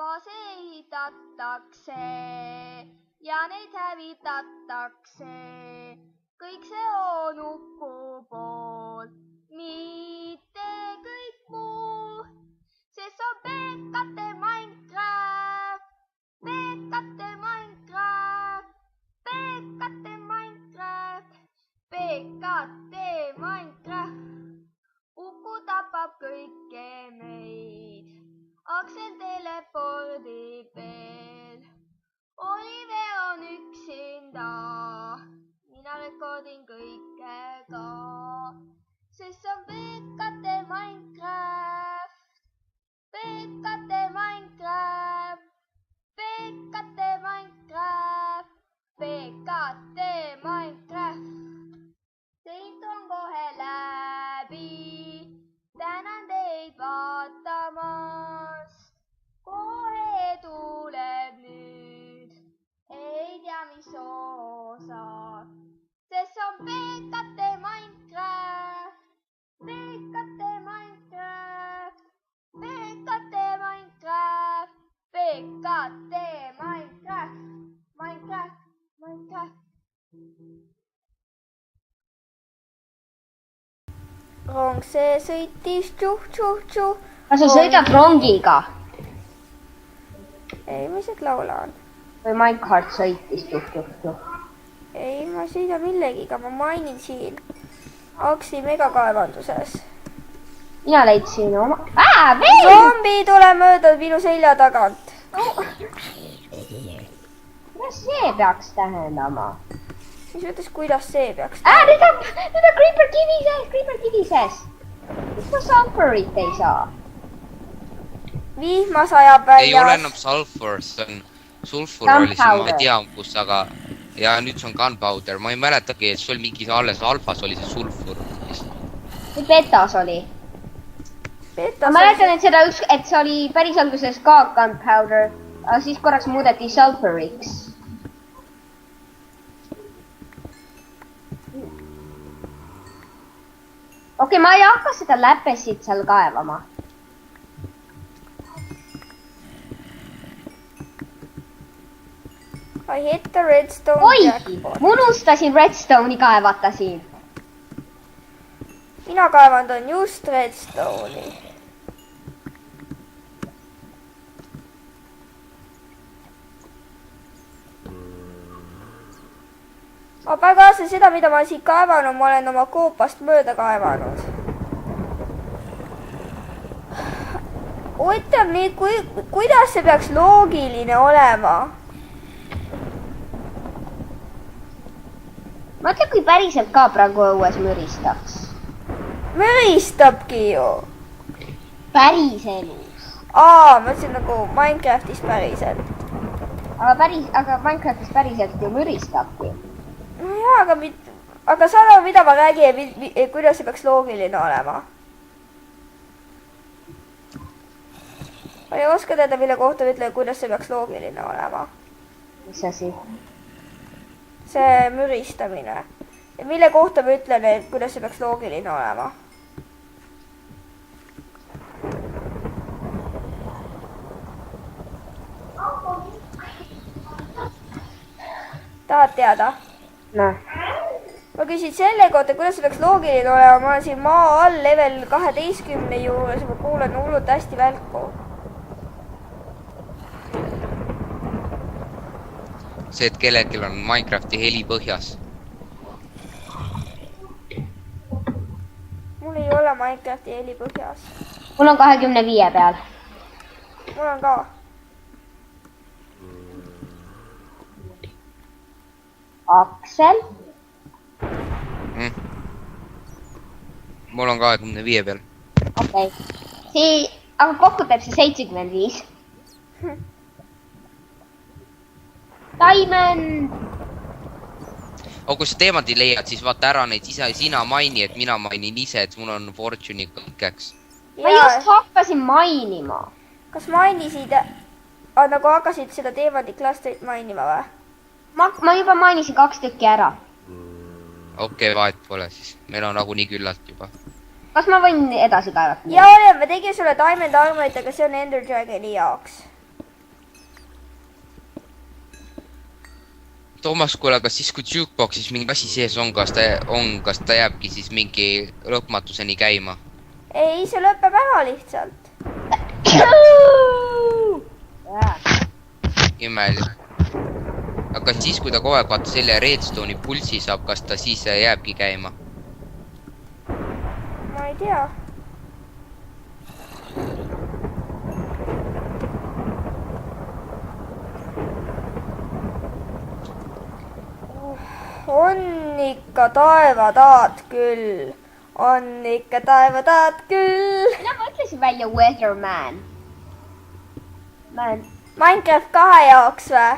baase ehitatakse ja neid hävitatakse. Kõik see on Uku pool, mitte kõik muu. Sest on PKT Minecraft, PKT Minecraft, PKT Minecraft, PKT Minecraft. Uku tapab kõike meid, Aksel telepordib veel. Oliver on üksinda, mina rekordin kõike ka. Sest on PKT Minecraft, PKT Minecraft, PKT Minecraft, PKT Minecraft. Teid on kohe läbi, tänan teid vaatamast. Kohe tuleb nüüd, ei tea mis osa. Sest on PKT Minecraft, PKT Minecraft, PKT Minecraft, PKT Minecraft, Minecraft, Minecraft. Rong see sõitis tšuh-tšuh-tšuh. Kas sa sõidad rongiga? Ei, ma isegi laulan. Või Minecraft sõitis tšuh-tšuh-tšuh? Ei, ma sõidan millegiga, ma mainin siin Aksi megakaevanduses. Mina leidsin oma... veel! Zombi tuleb mööda minu selja tagant. Kuidas see peaks tähendama? Mis mõttes, kuidas see peaks tähendama? Nüüd on Creeper kivi sees. Miks ma sulfurit ei saa? Vihma sajab väljas. Ei ole enam sulfur, see on sulfur oli siin, ma ei tea kus, aga ja nüüd see on gunpowder, ma ei mäletagi, et sul mingi alles alfas oli see sulfur. Või betas oli? Ma mäletan, et see oli päris alguses ka gunpowder, aga siis korraks muudeti sulfuriks. Okei, ma ei hakka seda läpesit seal kaevama. I hit the redstone jackpot. Ma unustasin redstone'i kaevata siin. Mina kaevandan just redstone'i. Aga kaasa seda, mida ma siin kaevanud, ma olen oma koopast mööda kaevanud. Ütleb nii, kuidas see peaks loogiline olema? Mõtle, kui päriselt ka praegu õues müristaks. Müristabki ju. Päris elus. Mõtlesin nagu Minecraftis päriselt. Aga Minecraftis päriselt ju müristabki. No jaa, aga saad aru, mida ma räägin ja kuidas see peaks loogiline olema? Ma ei oska teada, mille kohta ütlen, kuidas see peaks loogiline olema. Mis asi? See müristamine. Ja mille kohta ma ütlen, et kuidas see peaks loogiline olema? Tahad teada? No. Ma küsin selle kohta, kuidas see peaks loogiline olema. Ma olen siin maa all level 12 juures, ma kuulen hullult hästi välku. See, et kellelgi on Minecrafti heli põhjas. Mul ei ole Minecrafti heli põhjas. Mul on 25 peal. Mul on ka. Aksel? Mul on 25 peal. Okei. Aga kokku teeb see 75. Diamond! Kui sa teemadi leiad, siis vaata ära neid sina maini, et mina mainin ise, et mul on fortune'i kõikeks. Ma just hakkasin mainima. Kas mainisid, nagu hakkasid seda teemadi klastrit mainima või? Ma juba mainisin 2 tükki ära. Okei, vahet pole siis. Meil on nagunii küllalt juba. Kas ma võin edasi kaevata? Ja olen, ma tegin sulle Diamond Armorit, aga see on Ender Dragoni jaoks. Toomas, kuule, kas siis kui jukeboxis mingi asi sees on, kas ta jääbki siis mingi lõpmatuseni käima? Ei, see lõpeb ära lihtsalt. Imelik. Aga siis, kui ta kogu aeg vaata selle redstone'i pulsi saab, kas ta siis jääbki käima? Ma ei tea. On ikka taevataat küll. On ikka taevataat küll. Mina mõtlesin välja Weatherman. Minecraft 2 jaoks või?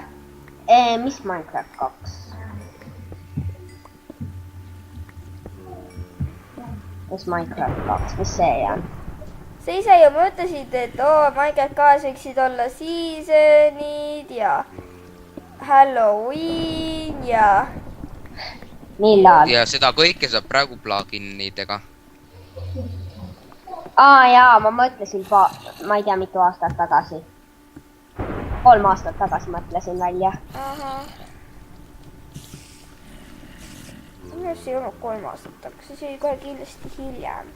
Mis Minecraft 2? Mis Minecraft 2? Mis see on? Sa ise ju mõtlesid, et Minecraft 2 võiksid olla seasonid ja Halloween ja... Millal? Ja seda kõike saab praegu pluginidega. Jaa, ma mõtlesin ma ei tea mitu aastat tagasi. 3 aastat tagasi mõtlesin välja. Ahah. Minu see ei olnud 3 aastat tagasi, see oli kohe kindlasti hiljem.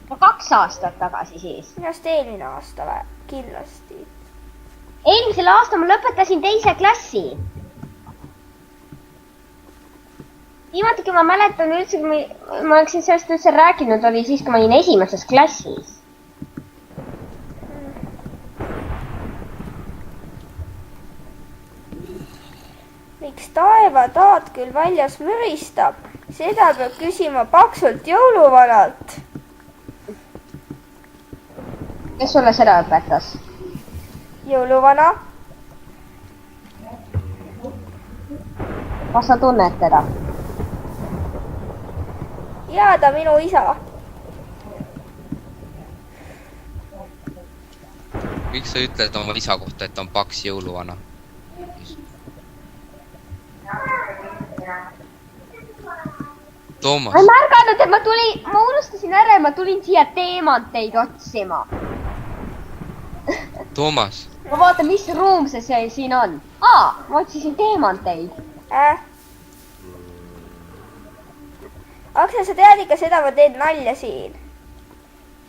No 2 aastat tagasi siis. Minu arust eelmine aasta või? Kindlasti. Eelmisel aastal ma lõpetasin 2. klassi. Viimati, kui ma mäletan üldse, kui ma oleksin sellest üldse rääkinud, oli siis, kui ma olin 1. klassis. Miks taevataat küll väljas müristab? Seda peab küsima paksult jõuluvanalt. Kes sulle seda õpetas? Jõuluvana? Kas sa tunned teda? Jaa, ta minu isa. Miks sa ütled oma isa kohta, et on paks jõuluvana? Toomas. Ma ei märganud, et ma unustasin ära ja ma tulin siia teemanteid otsima. Toomas. Ma vaatan, mis ruum see siin on. Ma otsisin teemanteid. Aksel, sa tead ikka seda, ma teen nalja siin.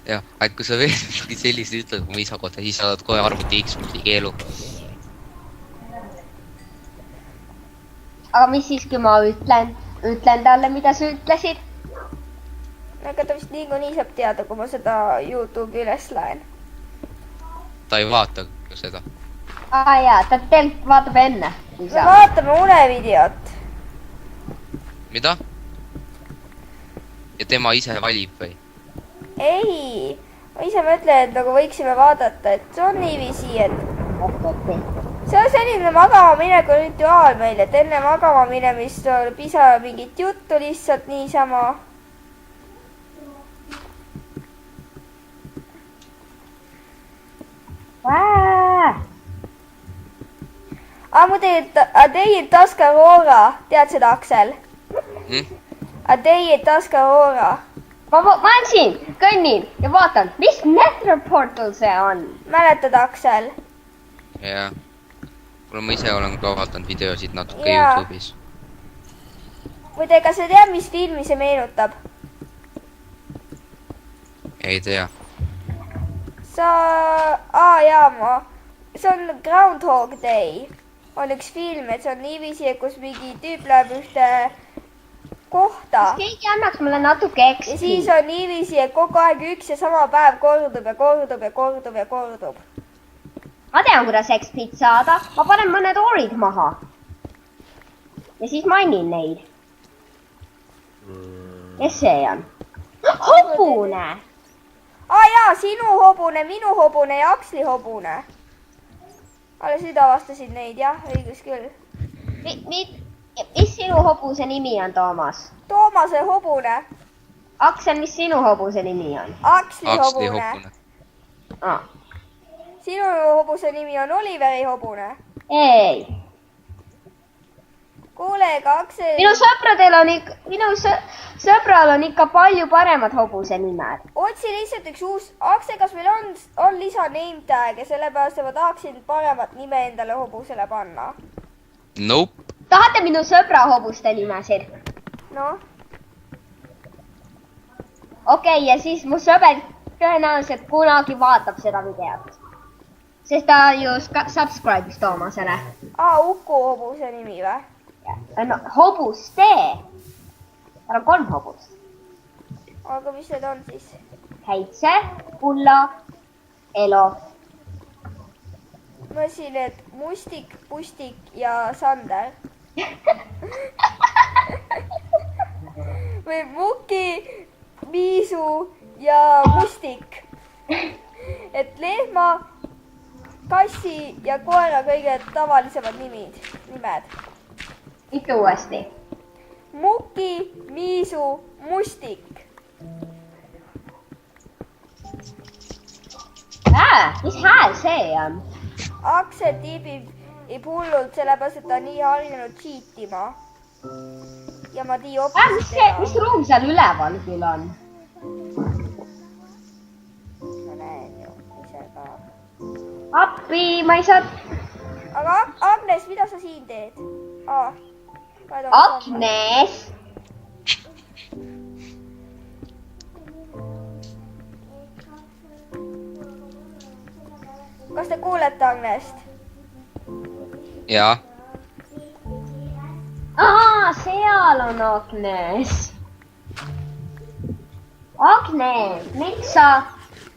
Jah, et kui sa veel sellist ütled oma isa kohta, siis saad kohe arvuti X-multi keelu. Aga mis siis, kui ma ütlen talle, mida sa ütlesid? Aga ta vist niikuinii saab teada, kui ma seda YouTube'i üles lähen. Ta ei vaata seda. Jaa, ta tegelikult vaatab enne. Me vaatame unevideot. Mida? Ja tema ise valib või? Ei, ma ise mõtlen, et nagu võiksime vaadata, et see on niiviisi, et see on selline magama mineku rituaal meil, et enne magama minemist pisa mingit juttu lihtsalt niisama. Muidu, a day in Tuscarora, tead seda, Aksel? A day in Tuscarora. Ma olen siin, kõnnin ja vaatan, mis Nether Portal see on? Mäletad, Aksel? Jah. Kuule, ma ise olen ka vaatanud videosid natuke YouTube'is. Muide, kas sa tead, mis filmi see meenutab? Ei tea. See on Groundhog Day. On üks film, et see on niiviisi, kus mingi tüüp läheb ühte kohta. Kas keegi annaks mulle natuke eksti? Ja siis on niiviisi, et kogu aeg üks ja sama päev kordub ja kordub ja kordub ja kordub. Ma tean, kuidas ekspid saada. Ma panen mõned oorid maha. Ja siis mainin neid. Kes see on? Hobune! Jaa, sinu hobune, minu hobune ja Aksli hobune. Alles nüüd avastasid neid, jah, õigus küll. Mis sinu hobuse nimi on, Toomas? Toomase hobune. Aksel, mis sinu hobuse nimi on? Aksli hobune. Sinu hobuse nimi on Oliveri hobune. Ei. Kuule, ega Aksel... Minu sõbral on ikka palju paremad hobuse nimed. Otsi lihtsalt üks uus... Aksel, kas meil on lisa name tag ja sellepärast, et ma tahaksin paremat nime endale hobusele panna? Nope. tahate minu sõbra hobuste nimesid? noh, Okei, ja siis mu sõber tõenäoliselt kunagi vaatab seda videot. Sest ta ju subscribe'is Toomasele. Uku hobuse nimi või? No, hobuste. Tal on 3 hobust. Aga mis need on siis? Häitse, Ulla, Elo. Ma mõtlesin, et Mustik, Pustik ja Sander. või Muki, Miisu ja Mustik. et lehma, kassi ja koera kõige tavalisemad nimed. Ikka uuesti. Muki, Miisu, Mustik. Mis hääl see on? Aksel tiibib hullult, sellepärast, et ta on nii harjunud cheatima. Ja ma tii hoopis Mis ruum seal üleval küll on? Ma näen ju ise ka. Appi, ma ei saa... Aga Agnes, mida sa siin teed? Agnes? Kas te kuulete Agnest? Jaa. Seal on Agnes. Agnes, miks sa...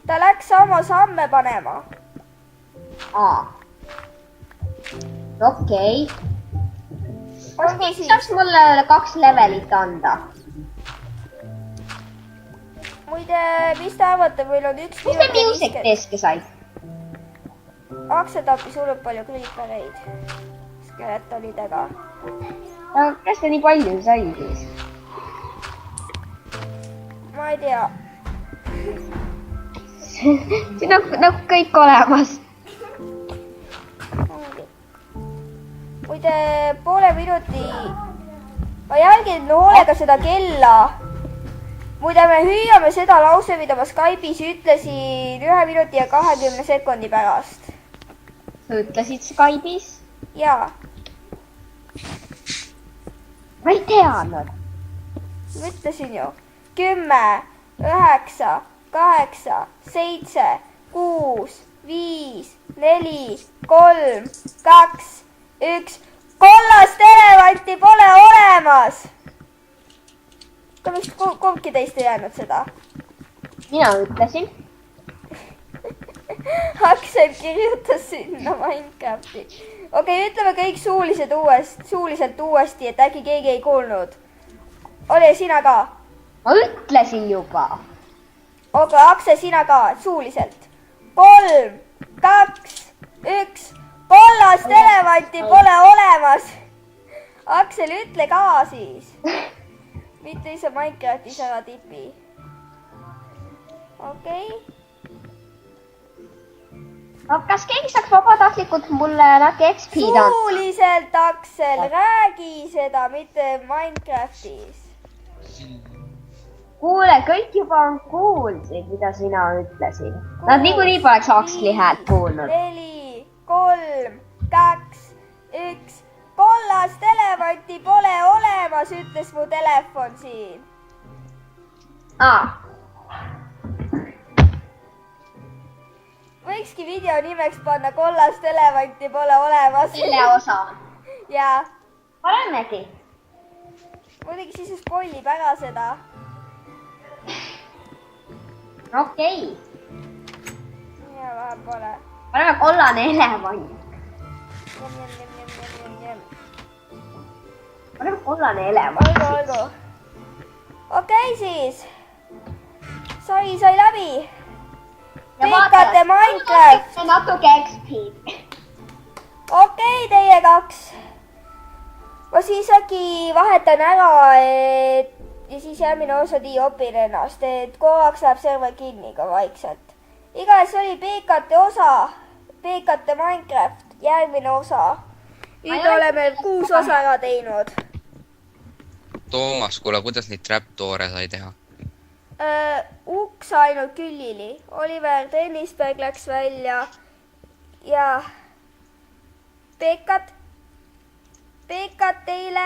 Ta läks oma samme panema. Okei. Kas keegi saaks mulle 2 levelit anda? Muide, mis te arvate, meil on 1 Mis te music deske said? Aksel tappis hullult palju kriipereid skeletonidega. Kas ta nii palju sai siis? Ma ei tea. Siin on nagu kõik olemas. Muide, poole minuti... Ma jälgin hoolega seda kella. Muide, me hüüame seda lause, mida ma Skype'is ütlesin 1 minuti ja 20 sekundi pärast. Sa ütlesid Skype'is? Jaa. Ma ei teadnud. Ma ütlesin ju. 10, 9, 8, 7, 6, 5, 4, 3, 2, 1. Kollast elevanti pole olemas! Miks kumbki teist ei jäänud seda? Mina ütlesin. Aksel kirjutas sinna Minecrafti. Okei, ütleme kõik suuliselt uuesti, et äkki keegi ei kuulnud. Ole sina ka. Ma ütlesin juba. Aga Aksel, sina ka, suuliselt. 3, 2, 1. Kollast elevanti pole olemas. Aksel, ütle ka siis. Mitte ise Minecraftis ära tipi. Okei. Kas keegi saaks vabatahtlikult mulle natuke XP-d anda? Suuliselt, Aksel, räägi seda, mitte Minecraftis. Kuule, kõik juba on kuulsid, mida sina ütlesid. Nad niikuinii poleks Aksli häält kuulnud. 4, 3, 2, 1. Kollast elevanti pole olemas, ütles mu telefon siin. Võikski video nimeks panna Kollast elevanti pole olemas. Selle osa. Jaa. Panemegi. Muidugi siis just spoilib ära seda. Okei. Jaa, vähem pole. Paneme kollane elevant. Paneme kollane elevant. Olgu. Okei siis. Sai läbi. Piikate Minecraft. Natuke XP. Okei, teie 2. Ma siis äkki vahetan ära, ja siis järgmine osa opin ennast, et korraks läheb server kinni ka vaikselt. Igatahes oli Piikate osa, Piikate Minecraft, järgmine osa. Nüüd oleme 6 osa ära teinud. Toomas, kuule, kuidas neid trapdoore sai teha? Uks ainult Küllili. Oliver Tennisberg läks välja ja Peekat teile